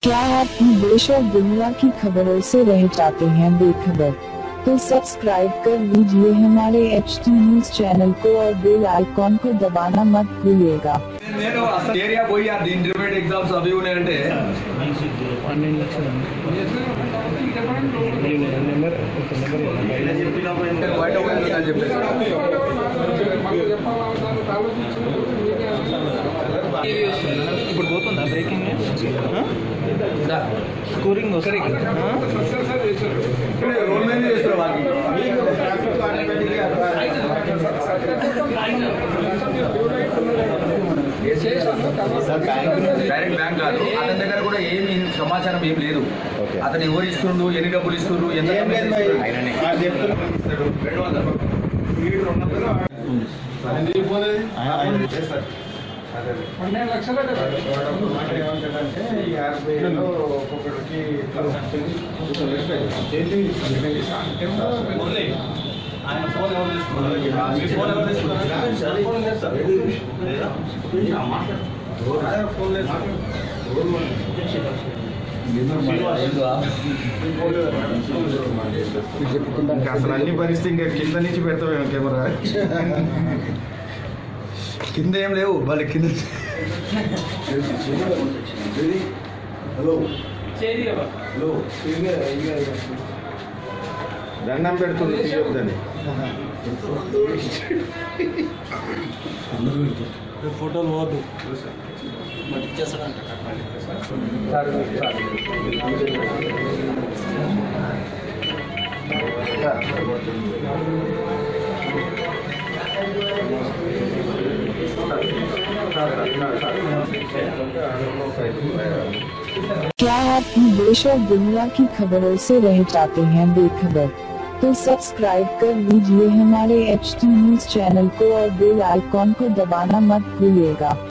क्या आप देश और दुनिया की खबरों से रह जाते हैं बेखबर? तो सब्सक्राइब कर लीजिए हमारे HT न्यूज चैनल को और बेल आइकॉन को दबाना मत भूलिएगा। నేను అసలు ఏరియా పోయి ఆ ఇంటర్మీడియట్ ఎగ్జామ్స్ అవి ఉన్నాయంటే 12 లక్షలు బయట పోయింది అని చెప్పేసి ఇప్పుడు పోతుందా బ్రేకింగ్ స్కోరింగ్ వస్తుంది రోల్ మీద చేస్తారు వాకి డైరెక్ట్ బ్యాంక్ కాదు, అతని దగ్గర కూడా ఏమి సమాచారం ఏం లేదు. అతను ఎవరు ఇస్తుండ్రు, ఎన్ని డబ్బులు ఇస్తుండ్రు, ఎంత అసలు అన్ని పరిస్థితి ఇంకా కింద నుంచి పెడతాం కెమెరా కింద ఏం లేవు వాళ్ళ కింద. హలో హలో దండం పెడుతుంది తీయొద్దని ఫోటోలు పోదు क्या आप देश और दुनिया की खबरों से रह जाते हैं बेखबर? तो सब्सक्राइब कर लीजिए हमारे HT न्यूज चैनल को और बेल आइकॉन को दबाना मत भूलिएगा।